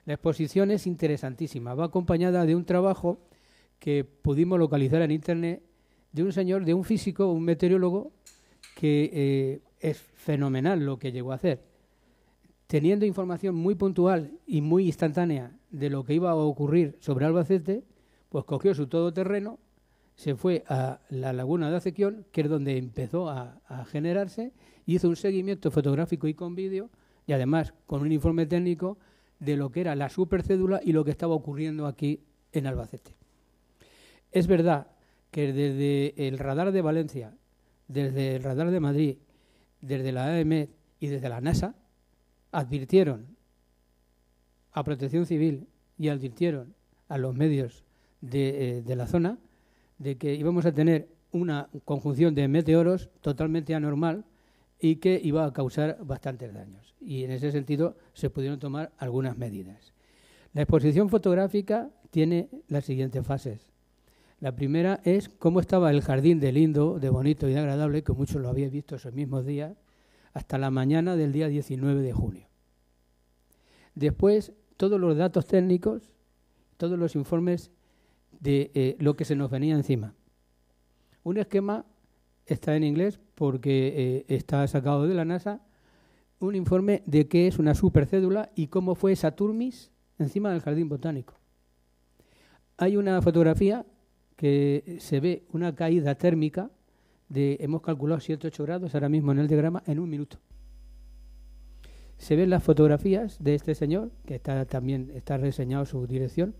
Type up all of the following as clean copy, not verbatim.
La exposición es interesantísima. Va acompañada de un trabajo que pudimos localizar en Internet de un señor, de un físico, un meteorólogo, que es fenomenal lo que llegó a hacer. Teniendo información muy puntual y muy instantánea de lo que iba a ocurrir sobre Albacete, pues cogió su todoterreno, se fue a la laguna de Acequión, que es donde empezó a generarse, y hizo un seguimiento fotográfico y con vídeo, y además con un informe técnico de lo que era la supercédula y lo que estaba ocurriendo aquí en Albacete. Es verdad que desde el radar de Valencia, desde el radar de Madrid, desde la AEMET y desde la NASA, advirtieron a Protección Civil y advirtieron a los medios de la zona de que íbamos a tener una conjunción de meteoros totalmente anormal y que iba a causar bastantes daños. Y en ese sentido se pudieron tomar algunas medidas. La exposición fotográfica tiene las siguientes fases. La primera es cómo estaba el jardín de lindo, de bonito y de agradable, que muchos lo habéis visto esos mismos días, hasta la mañana del día 19 de junio. Después, todos los datos técnicos, todos los informes de lo que se nos venía encima. Un esquema está en inglés porque está sacado de la NASA, un informe de qué es una supercédula y cómo fue Saturnis encima del jardín botánico. Hay una fotografía que se ve una caída térmica hemos calculado 7-8 grados ahora mismo en el diagrama en un minuto. Se ven las fotografías de este señor, que también está reseñado su dirección,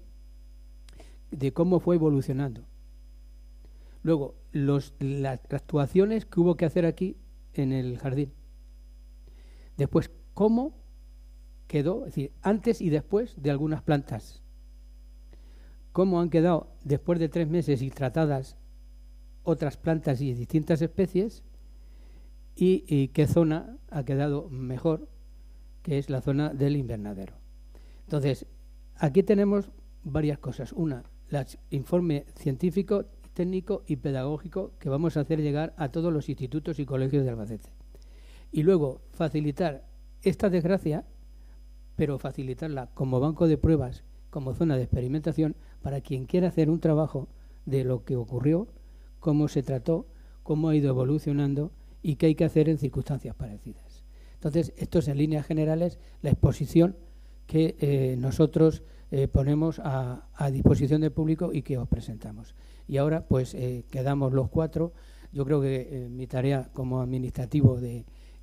de cómo fue evolucionando. Luego, las actuaciones que hubo que hacer aquí en el jardín. Después, cómo quedó, es decir, antes y después de algunas plantas. Cómo han quedado después de 3 meses y tratadas otras plantas y distintas especies y qué zona ha quedado mejor, que es la zona del invernadero. Entonces, aquí tenemos varias cosas. Una, el informe científico, técnico y pedagógico que vamos a hacer llegar a todos los institutos y colegios de Albacete. Y luego, facilitar esta desgracia, pero facilitarla como banco de pruebas, como zona de experimentación, para quien quiera hacer un trabajo de lo que ocurrió, cómo se trató, cómo ha ido evolucionando y qué hay que hacer en circunstancias parecidas. Entonces, esto es en líneas generales la exposición que nosotros ponemos a disposición del público y que os presentamos. Y ahora, pues, quedamos los 4. Yo creo que mi tarea como administrativo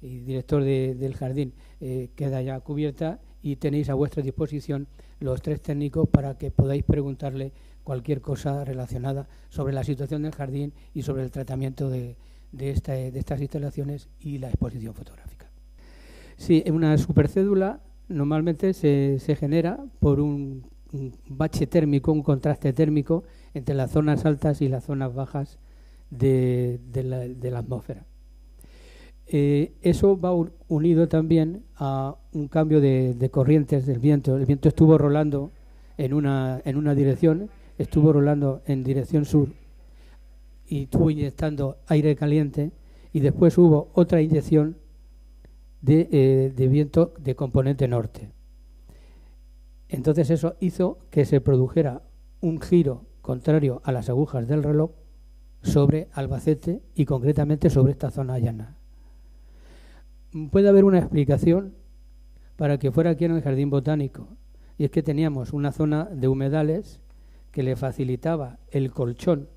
y director del jardín queda ya cubierta y tenéis a vuestra disposición los 3 técnicos para que podáis preguntarle cualquier cosa relacionada sobre la situación del jardín y sobre el tratamiento de estas instalaciones y la exposición fotográfica. Sí, una supercédula normalmente se genera por un bache térmico, un contraste térmico entre las zonas altas y las zonas bajas de la atmósfera. Eso va unido también a un cambio de corrientes del viento. El viento estuvo rolando en una dirección, estuvo rolando en dirección sur y estuvo inyectando aire caliente, y después hubo otra inyección de viento de componente norte. Entonces eso hizo que se produjera un giro contrario a las agujas del reloj sobre Albacete y concretamente sobre esta zona llana. Puede haber una explicación para que fuera aquí en el jardín botánico, y es que teníamos una zona de humedales que le facilitaba el colchón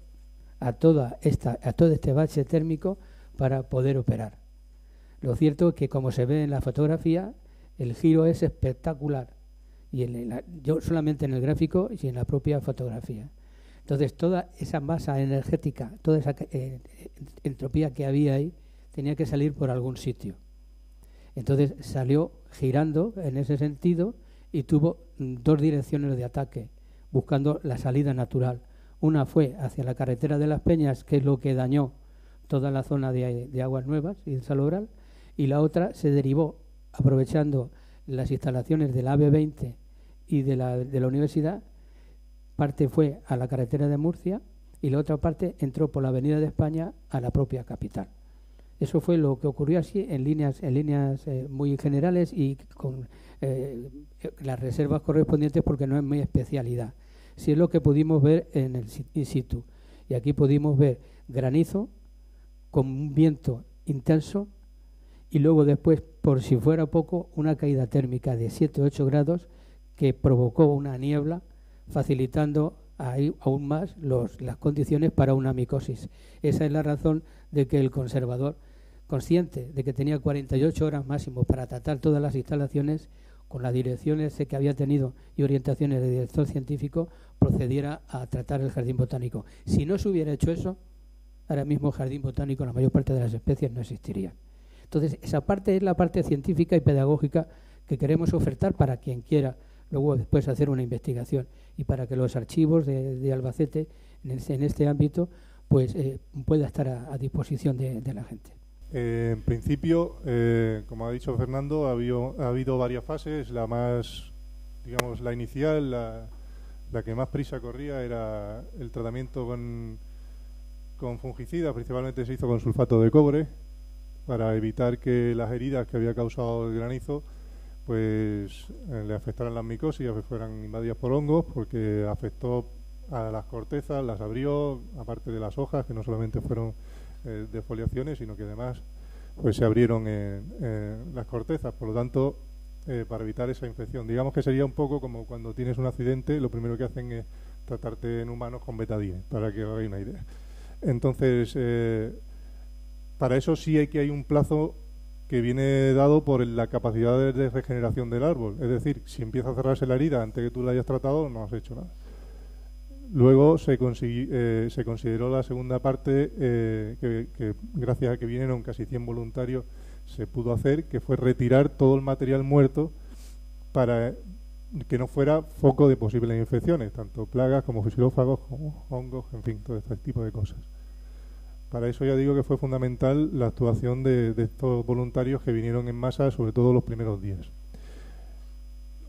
a todo este bache térmico para poder operar. Lo cierto es que, como se ve en la fotografía, el giro es espectacular, y yo solamente en el gráfico y en la propia fotografía. Entonces, toda esa masa energética, toda esa entropía que había ahí, tenía que salir por algún sitio. Entonces salió girando en ese sentido y tuvo 2 direcciones de ataque, buscando la salida natural. Una fue hacia la carretera de Las Peñas, que es lo que dañó toda la zona de Aguas Nuevas y de Salobral, y la otra se derivó, aprovechando las instalaciones de la AB20 y de la universidad. Parte fue a la carretera de Murcia y la otra parte entró por la Avenida de España a la propia capital. Eso fue lo que ocurrió así en líneas muy generales y con las reservas correspondientes, porque no es mi especialidad. Sí es lo que pudimos ver en el in situ. Y aquí pudimos ver granizo con un viento intenso y luego después, por si fuera poco, una caída térmica de 7 o 8 grados que provocó una niebla, facilitando aún más las condiciones para una micosis. Esa es la razón de que el conservador, consciente de que tenía 48 horas máximo para tratar todas las instalaciones, con las direcciones que había tenido y orientaciones de director científico, procediera a tratar el jardín botánico. Si no se hubiera hecho eso, ahora mismo el jardín botánico, la mayor parte de las especies no existirían. Entonces, esa parte es la parte científica y pedagógica que queremos ofertar para quien quiera luego después hacer una investigación, y para que los archivos de Albacete en este ámbito pues pueda estar a disposición de la gente. En principio, como ha dicho Fernando, ha habido varias fases. La más, digamos, la inicial, la que más prisa corría, era el tratamiento con fungicidas. Principalmente se hizo con sulfato de cobre, para evitar que las heridas que había causado el granizo pues le afectaran las micosis, fueran invadidas por hongos, porque afectó a las cortezas, las abrió, aparte de las hojas, que no solamente fueron defoliaciones, sino que además pues se abrieron las cortezas. Por lo tanto, para evitar esa infección, digamos que sería un poco como cuando tienes un accidente, lo primero que hacen es tratarte en humanos con betadine, para que os hagáis una idea. Entonces, para eso sí hay un plazo que viene dado por la capacidad de regeneración del árbol. Es decir, si empieza a cerrarse la herida antes que tú la hayas tratado, no has hecho nada. Luego se consideró la segunda parte, que gracias a que vinieron casi 100 voluntarios, se pudo hacer, que fue retirar todo el material muerto para que no fuera foco de posibles infecciones, tanto plagas como fisilófagos, como hongos, en fin, todo este tipo de cosas. Para eso ya digo que fue fundamental la actuación de estos voluntarios que vinieron en masa, sobre todo los primeros días.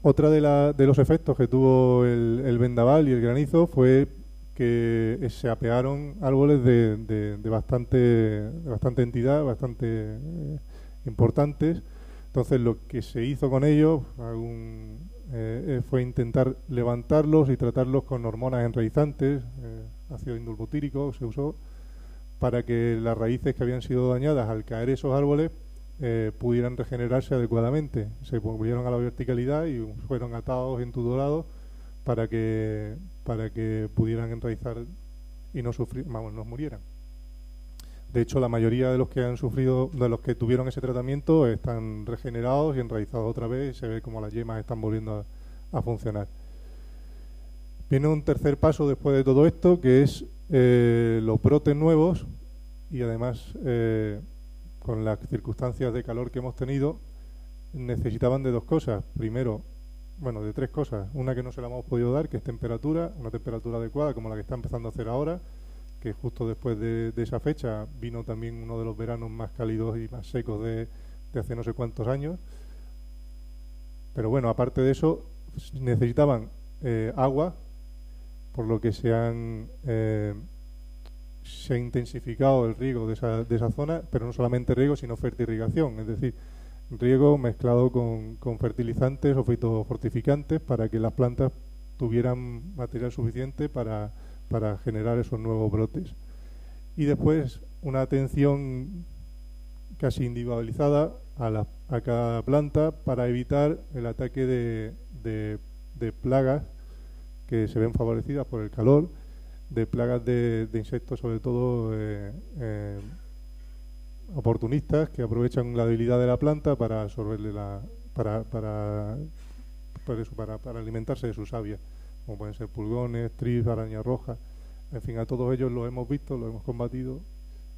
Otra de los efectos que tuvo el vendaval y el granizo fue que se apearon árboles de bastante entidad, bastante importantes. Entonces lo que se hizo con ellos fue intentar levantarlos y tratarlos con hormonas enraizantes, ácido indulbutírico se usó, para que las raíces que habían sido dañadas al caer esos árboles pudieran regenerarse adecuadamente. Se volvieron a la verticalidad y fueron atados, entudorados, para que pudieran enraizar y no murieran. De hecho, la mayoría de los que han sufrido, de los que tuvieron ese tratamiento, están regenerados y enraizados otra vez, y se ve como las yemas están volviendo a funcionar. Viene un tercer paso después de todo esto, que es los brotes nuevos, y además con las circunstancias de calor que hemos tenido, necesitaban de dos cosas. Primero, de tres cosas. Una que no se la hemos podido dar, que es temperatura, una temperatura adecuada como la que está empezando a hacer ahora, que justo después de esa fecha vino también uno de los veranos más cálidos y más secos de hace no sé cuántos años. Pero bueno, aparte de eso, necesitaban agua, por lo que se ha intensificado el riego de esa zona, pero no solamente riego, sino fertirrigación, es decir, riego mezclado con fertilizantes o fitofortificantes para que las plantas tuvieran material suficiente para generar esos nuevos brotes. Y después una atención casi individualizada a cada planta para evitar el ataque de plagas que se ven favorecidas por el calor, de plagas de insectos, sobre todo oportunistas, que aprovechan la debilidad de la planta para absorberle para alimentarse de su savia, como pueden ser pulgones, tris, araña roja. En fin, a todos ellos los hemos visto, los hemos combatido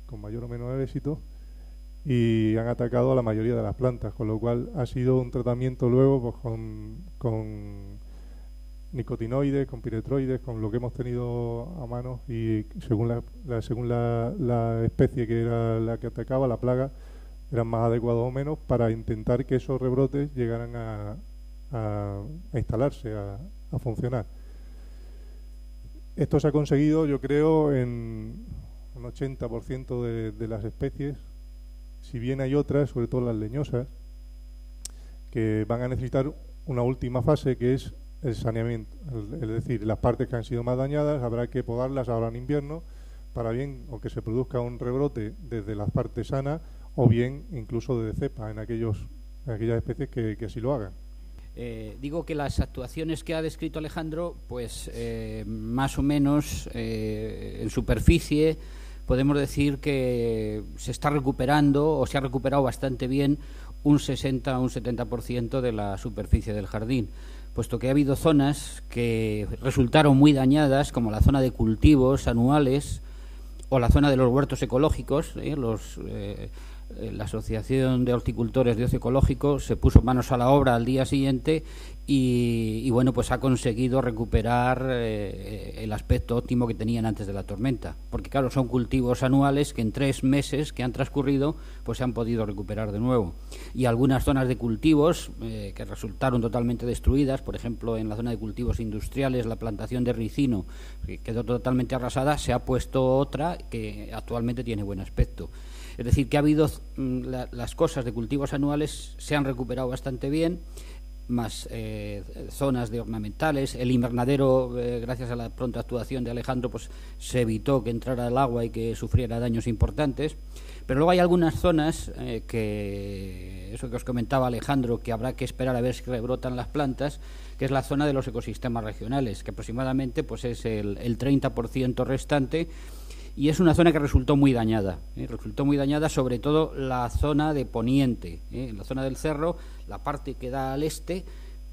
con mayor o menor éxito, y han atacado a la mayoría de las plantas, con lo cual ha sido un tratamiento luego pues, con nicotinoides, con piretroides, con lo que hemos tenido a mano, y según la especie que era la que atacaba, la plaga, eran más adecuados o menos para intentar que esos rebrotes llegaran a instalarse, a funcionar. Esto se ha conseguido, yo creo, en un 80% de las especies, Si bien hay otras, sobre todo las leñosas, que van a necesitar una última fase, que es el saneamiento. Es decir, las partes que han sido más dañadas habrá que podarlas ahora en invierno para bien o que se produzca un rebrote desde las partes sanas o bien incluso de cepa en aquellas especies que así lo hagan. Digo que las actuaciones que ha descrito Alejandro, pues más o menos en superficie podemos decir que se está recuperando o se ha recuperado bastante bien un 60 o un 70% de la superficie del jardín, puesto que ha habido zonas que resultaron muy dañadas, como la zona de cultivos anuales o la zona de los huertos ecológicos. La Asociación de Horticultores de Ocio Ecológico se puso manos a la obra al día siguiente y bueno, pues ha conseguido recuperar el aspecto óptimo que tenían antes de la tormenta, porque claro, son cultivos anuales que en 3 meses que han transcurrido pues se han podido recuperar de nuevo, y algunas zonas de cultivos que resultaron totalmente destruidas, por ejemplo en la zona de cultivos industriales la plantación de ricino que quedó totalmente arrasada, se ha puesto otra que actualmente tiene buen aspecto. Es decir, que ha habido las cosas de cultivos anuales se han recuperado bastante bien, más zonas de ornamentales. El invernadero, gracias a la pronta actuación de Alejandro, pues se evitó que entrara el agua y que sufriera daños importantes. Pero luego hay algunas zonas que, eso que os comentaba Alejandro, que habrá que esperar a ver si rebrotan las plantas, que es la zona de los ecosistemas regionales, que aproximadamente pues es el 30% restante. Y es una zona que resultó muy dañada, sobre todo la zona de poniente, en la zona del cerro, la parte que da al este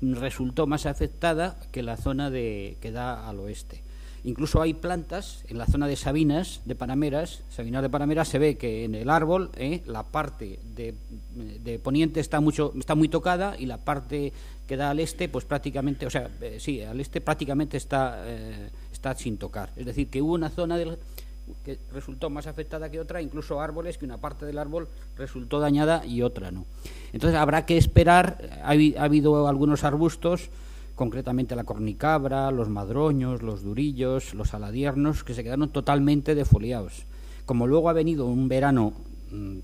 resultó más afectada que la zona que da al oeste. Incluso hay plantas en la zona de Sabinas de Panameras se ve que en el árbol la parte de poniente está muy tocada y la parte que da al este pues prácticamente, al este prácticamente está sin tocar. Es decir, que hubo una zona que resultó más afectada que otra, incluso árboles que una parte del árbol resultó dañada y otra no. Entonces habrá que esperar. Ha habido algunos arbustos, concretamente la cornicabra, los madroños, los durillos, los aladiernos, que se quedaron totalmente defoliados. Como luego ha venido un verano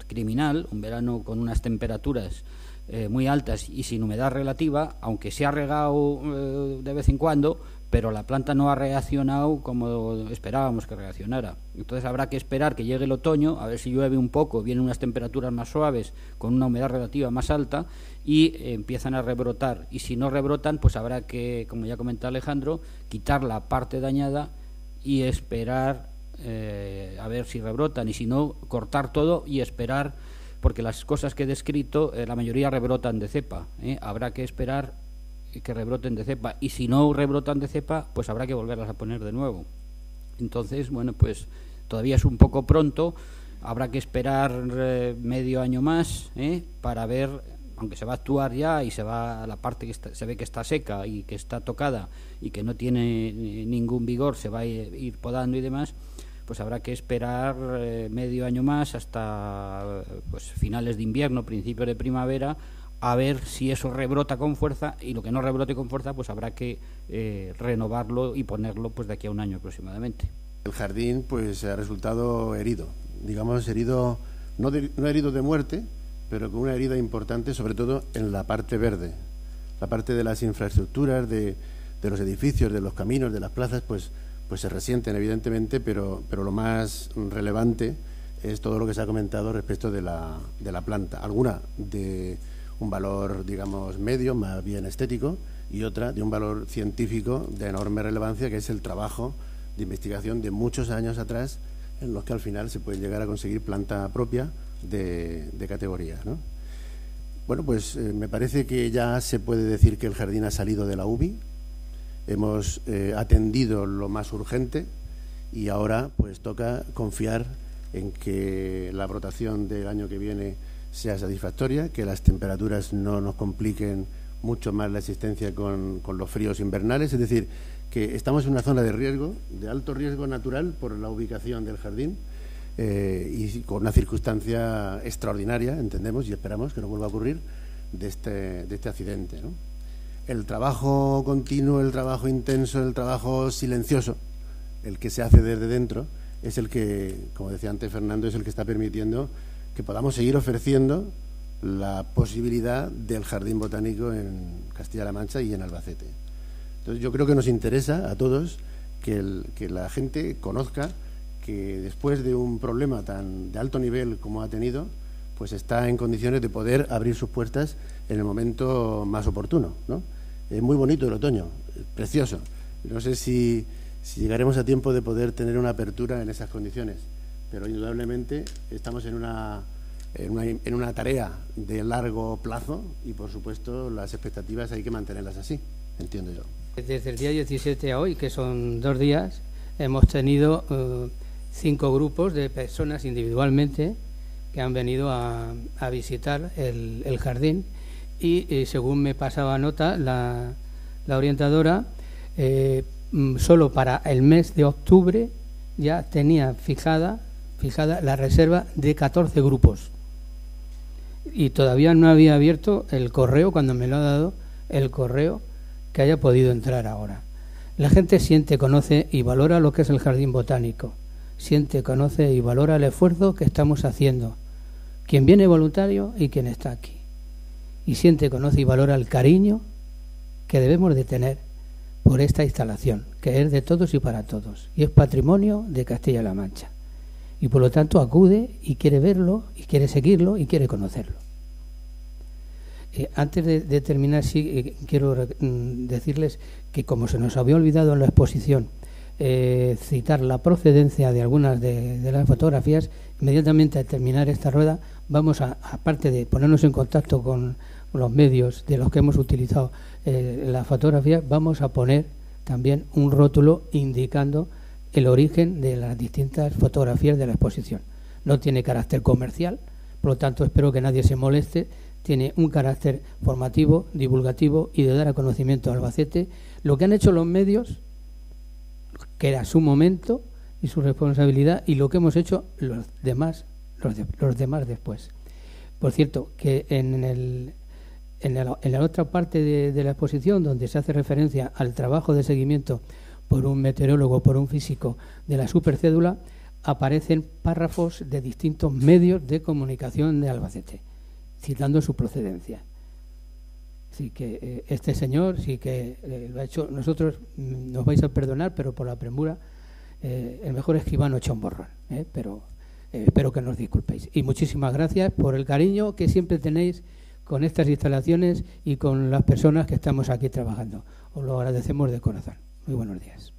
criminal, un verano con unas temperaturas muy altas y sin humedad relativa, aunque se ha regado de vez en cuando, pero la planta no ha reaccionado como esperábamos que reaccionara. Entonces habrá que esperar que llegue el otoño, a ver si llueve un poco, vienen unas temperaturas más suaves, con una humedad relativa más alta, y empiezan a rebrotar. Y si no rebrotan, pues habrá que, como ya comentaba Alejandro, quitar la parte dañada y esperar a ver si rebrotan, y si no, cortar todo y esperar, porque las cosas que he descrito, la mayoría rebrotan de cepa. Habrá que esperar que rebroten de cepa, y si no rebrotan de cepa, pues habrá que volverlas a poner de nuevo. Entonces, bueno, pues todavía es un poco pronto, habrá que esperar medio año más para ver, aunque se va a actuar ya y se va a la parte que se ve que está seca y que está tocada y que no tiene ningún vigor, se va a ir podando y demás, pues habrá que esperar medio año más hasta pues finales de invierno, principios de primavera, a ver si eso rebrota con fuerza, y lo que no rebrote con fuerza pues habrá que renovarlo y ponerlo pues de aquí a un año aproximadamente. El jardín pues ha resultado herido, digamos herido, no herido de muerte, pero con una herida importante, sobre todo en la parte verde, la parte de las infraestructuras, de los edificios, de los caminos, de las plazas, pues se resienten evidentemente, pero lo más relevante es todo lo que se ha comentado respecto de la planta, alguna de un valor, digamos, medio, más bien estético, y otra de un valor científico de enorme relevancia, que es el trabajo de investigación de muchos años atrás, en los que al final se puede llegar a conseguir planta propia de categoría, ¿no? Bueno, pues me parece que ya se puede decir que el jardín ha salido de la UBI, hemos atendido lo más urgente, y ahora pues toca confiar en que la brotación del año que viene sea satisfactoria, que las temperaturas no nos compliquen mucho más la existencia con los fríos invernales, es decir, que estamos en una zona de riesgo, de alto riesgo natural por la ubicación del jardín, y con una circunstancia extraordinaria, entendemos y esperamos que no vuelva a ocurrir, de este accidente, ¿no? El trabajo continuo, el trabajo intenso, el trabajo silencioso, el que se hace desde dentro, es el que, como decía antes Fernando, es el que está permitiendo que podamos seguir ofreciendo la posibilidad del jardín botánico en Castilla-La Mancha y en Albacete. Entonces yo creo que nos interesa a todos que la gente conozca que después de un problema tan de alto nivel como ha tenido, pues está en condiciones de poder abrir sus puertas en el momento más oportuno, ¿no? Es muy bonito el otoño, precioso. No sé si llegaremos a tiempo de poder tener una apertura en esas condiciones, pero indudablemente estamos en una tarea de largo plazo y, por supuesto, las expectativas hay que mantenerlas así, entiendo yo. Desde el día 17 a hoy, que son 2 días, hemos tenido 5 grupos de personas individualmente que han venido a visitar el jardín y según me pasaba nota la orientadora, solo para el mes de octubre ya tenía fijada la reserva de 14 grupos y todavía no había abierto el correo, cuando me lo ha dado el correo, que haya podido entrar ahora. La gente siente, conoce y valora lo que es el jardín botánico, siente, conoce y valora el esfuerzo que estamos haciendo, quien viene voluntario y quien está aquí, y siente, conoce y valora el cariño que debemos de tener por esta instalación, que es de todos y para todos, y es patrimonio de Castilla-La Mancha, y por lo tanto acude y quiere verlo, y quiere seguirlo, y quiere conocerlo. Antes de terminar, sí quiero decirles que, como se nos había olvidado en la exposición citar la procedencia de algunas de las fotografías, inmediatamente al terminar esta rueda vamos aparte de ponernos en contacto con los medios de los que hemos utilizado la fotografía, vamos a poner también un rótulo indicando el origen de las distintas fotografías de la exposición. No tiene carácter comercial, por lo tanto espero que nadie se moleste. Tiene un carácter formativo, divulgativo y de dar a conocimiento a Albacete lo que han hecho los medios, que era su momento y su responsabilidad, y lo que hemos hecho los demás después. Por cierto, que en la otra parte de la exposición, donde se hace referencia al trabajo de seguimiento por un meteorólogo, por un físico de la supercédula, aparecen párrafos de distintos medios de comunicación de Albacete, citando su procedencia. Así que este señor sí que lo ha hecho. Nosotros nos vais a perdonar, pero por la premura el mejor escribano echa un borrón, pero espero que nos disculpéis. Y muchísimas gracias por el cariño que siempre tenéis con estas instalaciones y con las personas que estamos aquí trabajando. Os lo agradecemos de corazón. Muy buenos días.